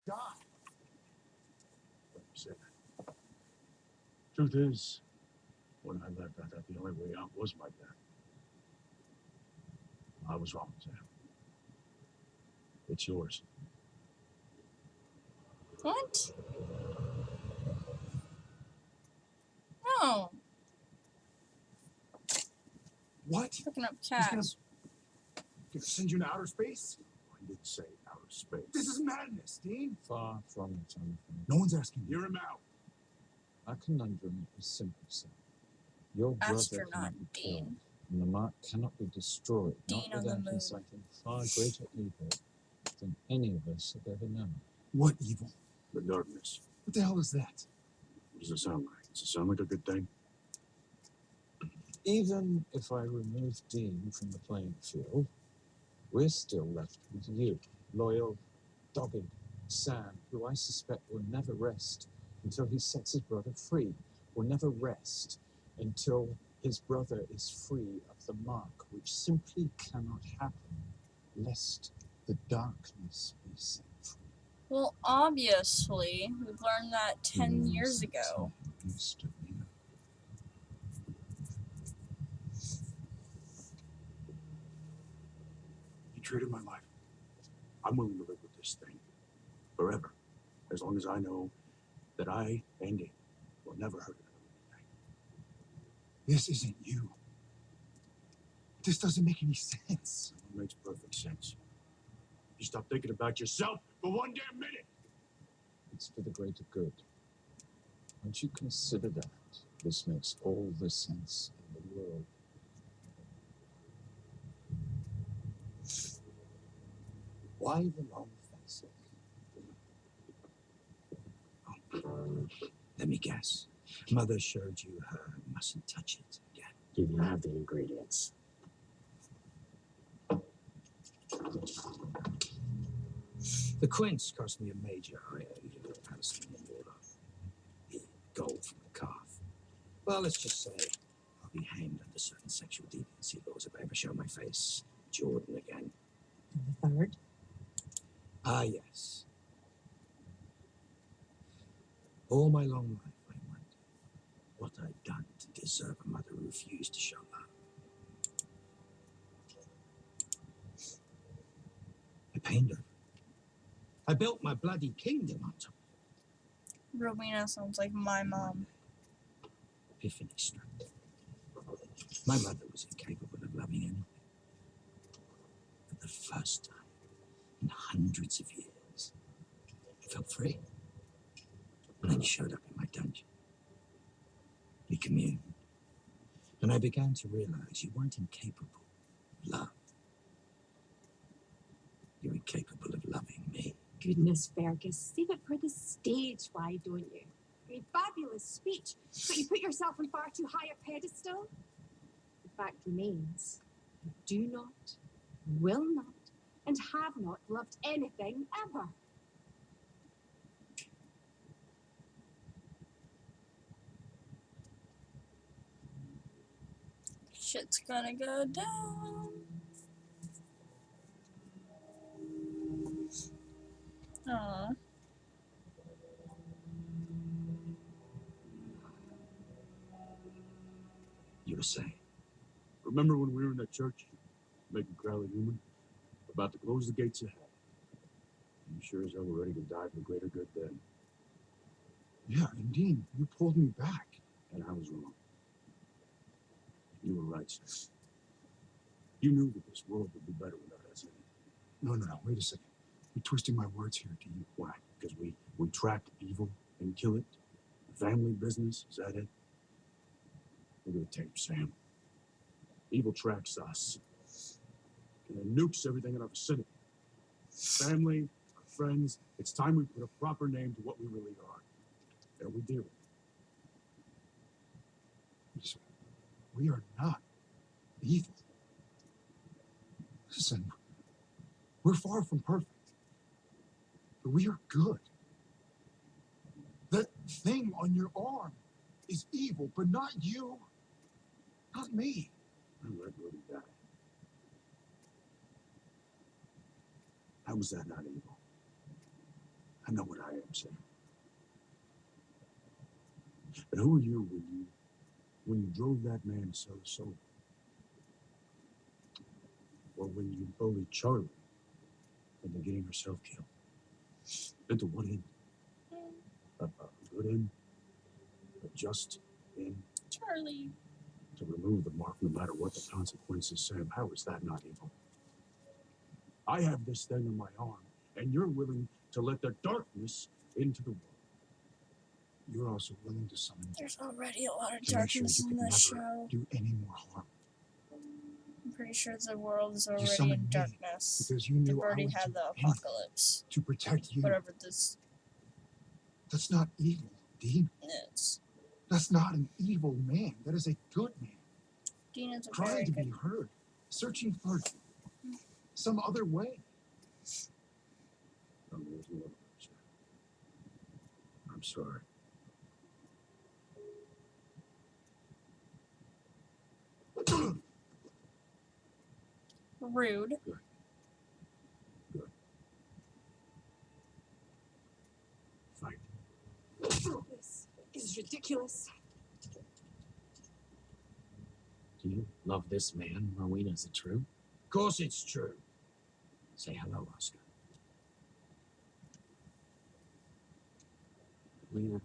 die. Let me say that. Truth is, when I left, I thought the only way out was my death. I was wrong, Sam. It's yours. What? No. What? Picking up He's gonna cats. send you to outer space? I didn't say outer space. This is madness, Dean. Far from it, I'm afraid. No one's asking you. Hear him out. Our conundrum is simple, sir. Your brother Astronaut cannot be Dean. killed, and the mark cannot be destroyed, Dean not on the without moon. inciting far greater evil than any of us have ever known. What evil? The darkness. What the hell is that? What does it sound like? Does it sound like a good thing? Even if I remove Dean from the playing field, we're still left with you, loyal, dogged Sam, who I suspect will never rest until he sets his brother free, will never rest until his brother is free of the mark, which simply cannot happen, lest the darkness be set free. Well, obviously, we learned that 10 years ago. You treated my life. I'm willing to live with this thing forever, as long as I know that I and it will never hurt another thing. This isn't you. This doesn't make any sense. It makes perfect sense. You stop thinking about yourself for one damn minute. It's for the greater good. Once you consider that, this makes all the sense in the world. Why the long faces? Oh, let me guess. Mother showed you her mustn't touch it again. Do you have the ingredients? The quince cost me a major. I owe you a Palestinian water. The gold from the calf. Well, let's just say I'll be hanged under certain sexual deviancy laws if I ever show my face. Jordan again. The third? Ah, yes. All my long life, I wondered what I'd done to deserve a mother who refused to show love. I pained her. I built my bloody kingdom on top. Rowena sounds like my mom. Epiphany struck. My mother was incapable of loving anything. For the first time in hundreds of years, I felt free. And then you showed up in my dungeon. We communed. And I began to realize you weren't incapable of love. You're incapable of loving me. Goodness, Fergus, save it for the stage, why don't you? I mean, fabulous speech, but you put yourself on far too high a pedestal. The fact remains, you do not, will not, and have not loved anything ever. Shit's gonna go down. Aww. You were saying? Remember when we were in that church, making Crowley human? About to close the gates of hell. You sure as hell were ready to die for the greater good then. Yeah, and Dean, you pulled me back. And I was wrong. You were right, sir. You knew that this world would be better without us in it. No, wait a second. You're twisting my words here, Dean. Why? Because we track evil and kill it? Family business, is that it? Look at the tape, Sam. Evil tracks us. And it nukes everything in our vicinity. Family, our friends, it's time we put a proper name to what we really are. And we do. Listen, we are not evil. Listen, we're far from perfect. But we are good. That thing on your arm is evil, but not you. Not me. I let Rudy die. How was that not evil? I know what I am, Sam. But who were you when you drove that man to sell his soul? Or when you bullied Charlie into getting herself killed? And to what end? A good end? A just end? Charlie. To remove the mark no matter what the consequences, Sam. How is that not evil? I have this thing on my arm, and you're willing to let the darkness into the world. You're also willing to summon There's already a lot of to make sure darkness you in can this never show. do any more harm. I'm pretty sure the world is already summoned in me darkness. Because you They've knew I already would had do the anything apocalypse. to protect you. Whatever this That's not evil, Dean. is. That's not an evil man. That is a good man. Dean is a Trying very to good. be heard. Searching for some other way. I'm sorry. Rude. Good. Fight. This is ridiculous. Do you love this man, Rowena? Is it true? Of course it's true. Say hello, Oscar. Rowena,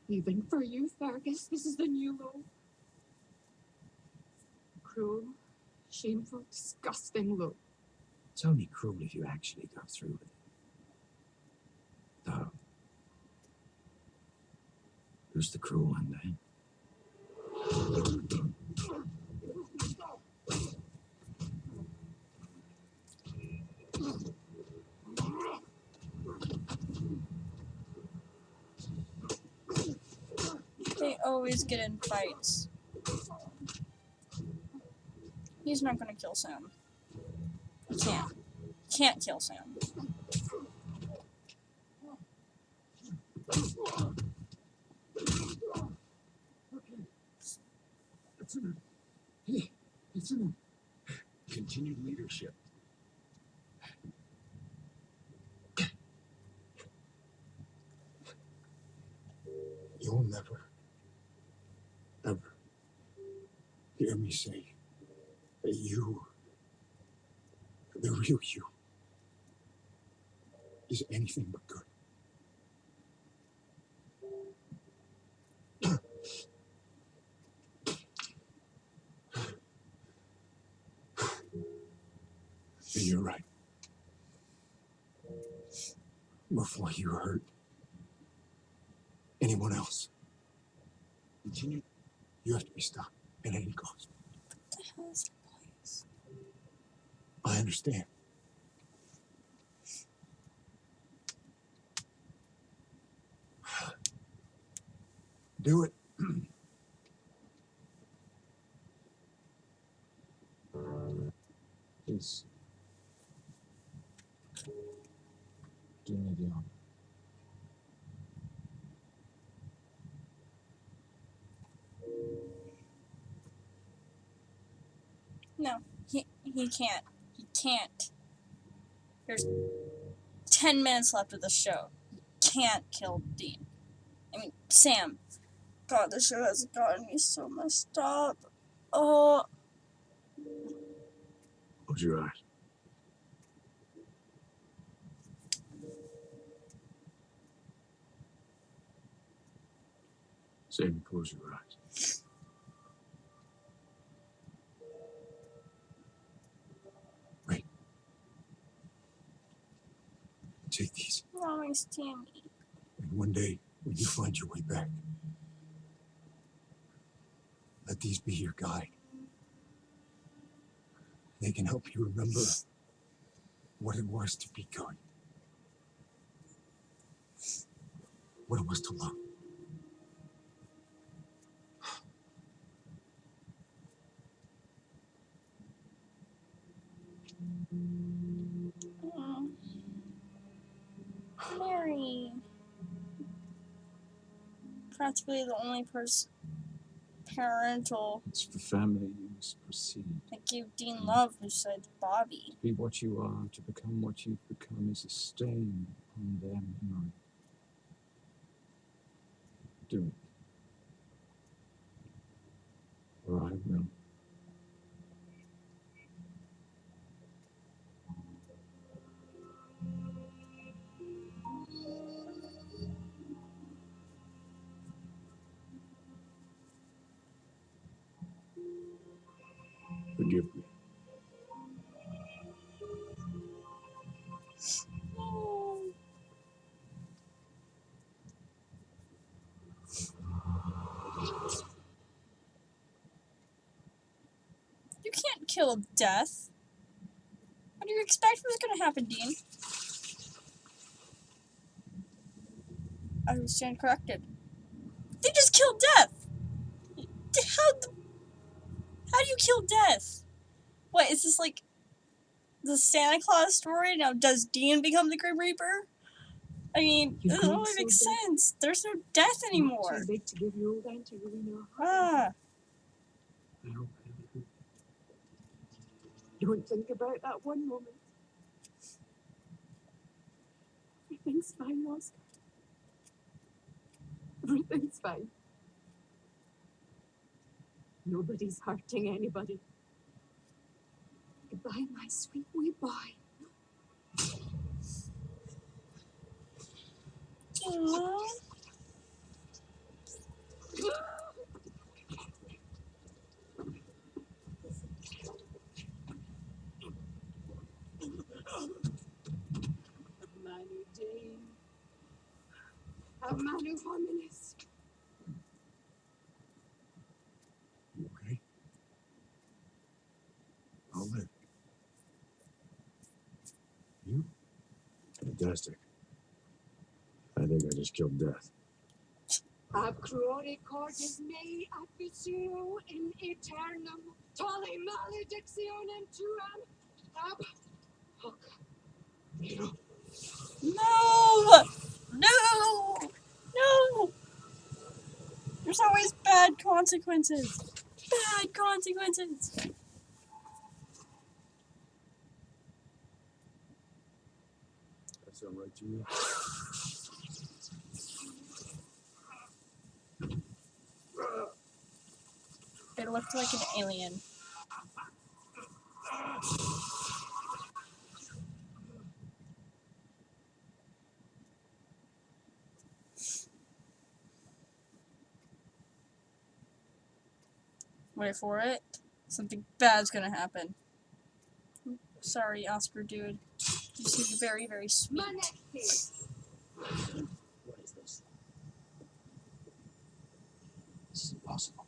Even for you, Fergus, this is the new low. Cruel, shameful, disgusting low. it's only cruel if you actually go through with it. Though, who's the cruel one then? They always get in fights. He's not gonna kill Sam. He can't. Can't kill Sam. It's in him. It's in him. Continued leadership. You'll never, ever hear me say that you, the real you, is anything but good. And you're right. Before you hurt anyone else, Continue. you have to be stopped at any cost. What the hell is the place? I understand. Do it. Please. Do me the honor. No, he can't. He can't. There's 10 minutes left of the show. He can't kill Dean. I mean, Sam. God, this show has gotten me so messed up. Oh, Close your eyes. Sam, close your eyes. Right. Take these. Mommy's Tammy. And one day, when you find your way back, let these be your guide. They can help you remember what it was to be good. What it was to love. Oh. Mary. Practically the only parental It's for family you must proceed. that gave Dean love besides Bobby. To be what you are, to become what you've become is a stain condemn him. Do it. Or I will. Forgive me. No. You can't kill death. What do you expect was going to happen, Dean? I stand corrected. They just killed death. How do you kill death? What is this like the Santa Claus story? Now does Dean become the Grim Reaper? I mean, You it grew only so makes big. sense. There's no death Not anymore. too big to give your old auntie Rowena a hug. Ah, I hope I never do. Don't think about that one moment. Everything's fine, Oscar. Everything's fine. Nobody's hurting anybody. Goodbye, my sweet wee boy. aww. Manu Dei. Manu hominis. You okay? I'll live. You? Fantastic. I think I just killed death. Ab cruore cordis mei advisio in aeternum tolli maledictionem tuam. Ab hoc. No! No! No! There's always bad consequences. Bad consequences. That sound right to you? It looked like an alien. Wait for it. Something bad's gonna happen. Sorry, Oscar dude. You seem very, very sweet. Manexis. What is this? This is impossible.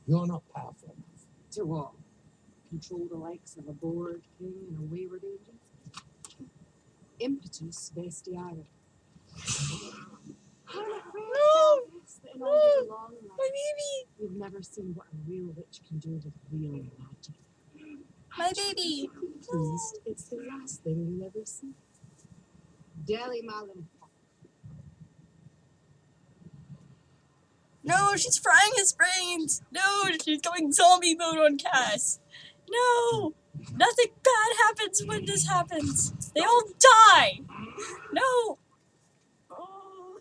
You're not powerful enough. To what? Control the likes of a bored king and a wayward angel? Impetus bestiarum. No! In all your long My life, baby! you've never seen what a real witch can do with real magic. My baby! Pleased, it's the last thing you'll ever see. Deli Malin. No, she's frying his brains! No, she's going zombie mode on Cass! No! Nothing bad happens when this happens! They all die! No! Oh.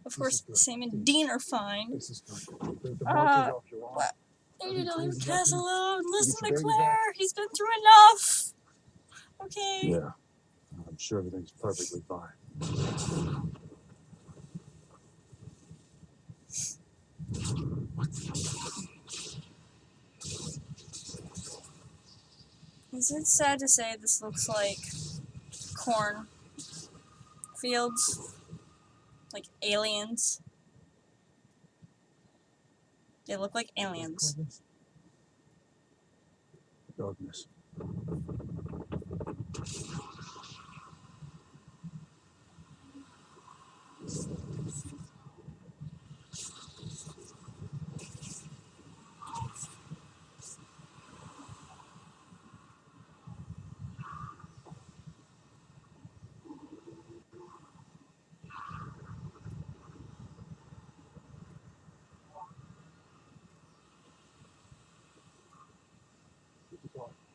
Of course, Sam and Dean are fine. This is not good. The Uh, mark is off your arm. what? You need to leave Crazy Cass happened. alone. Listen get to your baby Claire. He's been through enough. Okay. Yeah. I'm sure everything's perfectly fine. What? Is it sad to say this looks like corn fields? Like aliens? They look like aliens. Darkness.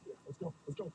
Yeah, let's go. Let's go.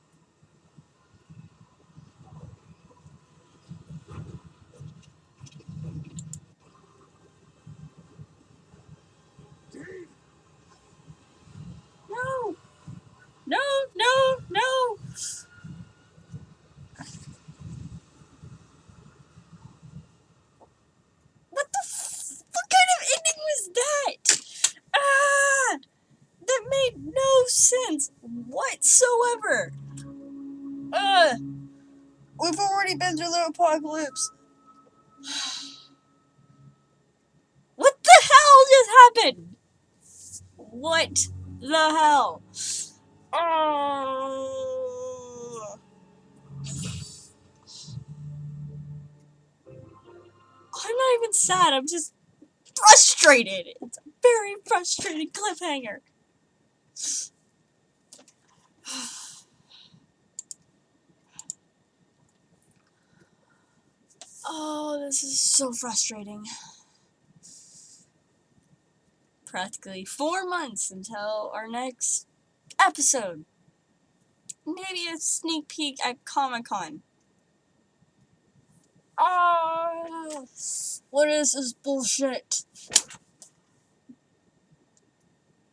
been through the apocalypse. What the hell just happened? What the hell? Oh. I'm not even sad. I'm just frustrated. It's a very frustrating cliffhanger. Oh, this is so frustrating. Practically 4 months until our next episode. Maybe a sneak peek at Comic-Con. Oh, what is this bullshit?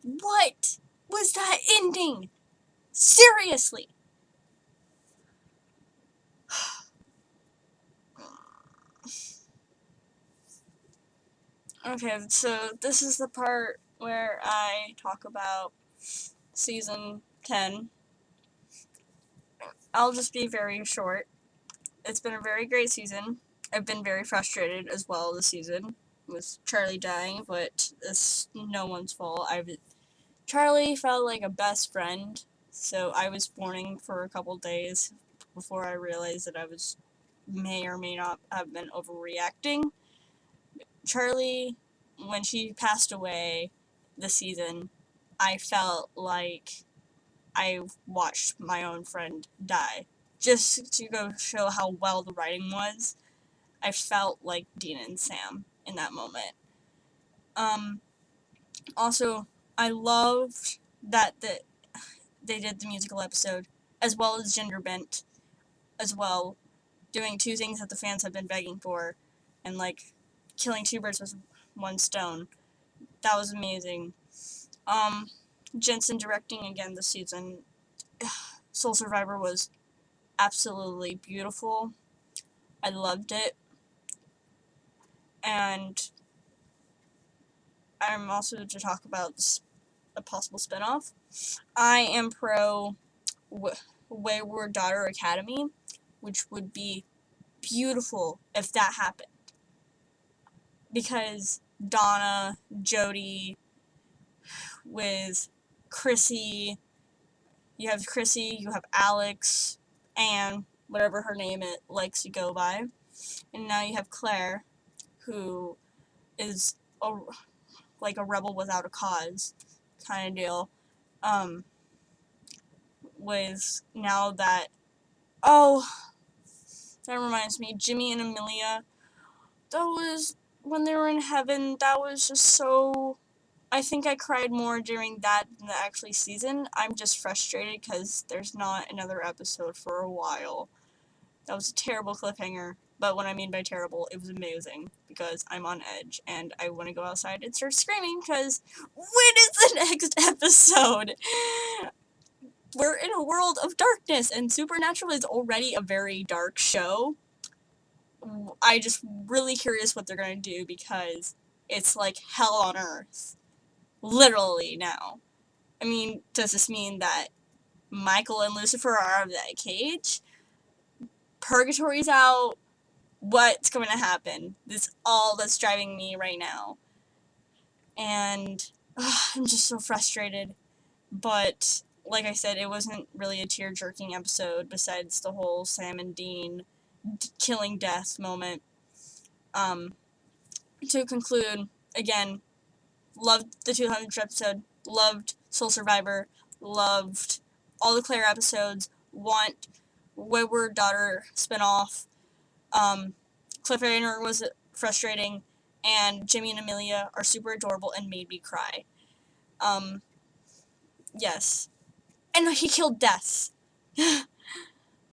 What was that ending? Seriously. Okay, so this is the part where I talk about season 10. I'll just be very short. It's been a very great season. I've been very frustrated as well this season with Charlie dying, but it's no one's fault. Charlie felt like a best friend, so I was mourning for a couple days before I realized that I may or may not have been overreacting. Charlie, when she passed away this season, I felt like I watched my own friend die. Just to go show how well the writing was, I felt like Dean and Sam in that moment. Also, I loved that they did the musical episode, as well as Gender Bent, as well, doing two things that the fans have been begging for, and like killing two birds with one stone. That was amazing. Jensen directing again this season. Soul Survivor was absolutely beautiful. I loved it. And I'm also to talk about a possible spinoff. I am pro Wayward Daughter Academy, which would be beautiful if that happened. Because Donna, Jody, with Chrissy, you have Alex, Anne, whatever her name it likes to go by, and now you have Claire, who is like a rebel without a cause kind of deal. With now that, oh, that reminds me, Jimmy and Amelia, that was, when they were in heaven, that was just so, I think I cried more during that than the actual season. I'm just frustrated because there's not another episode for a while. That was a terrible cliffhanger, but what I mean by terrible, it was amazing, because I'm on edge, and I want to go outside and start screaming, because when is the next episode? We're in a world of darkness, and Supernatural is already a very dark show. I just really curious what they're going to do, because it's like hell on earth. Literally now. I mean, does this mean that Michael and Lucifer are out of that cage? Purgatory's out? What's going to happen? This is all that's driving me right now. And I'm just so frustrated. But, like I said, it wasn't really a tear-jerking episode besides the whole Sam and Dean killing death moment. To conclude, again, loved the 200th episode, loved Soul Survivor, loved all the Claire episodes, want Wayward Daughter spinoff. Cliffhanger was frustrating, and Jimmy and Amelia are super adorable and made me cry. Yes. And he killed Death.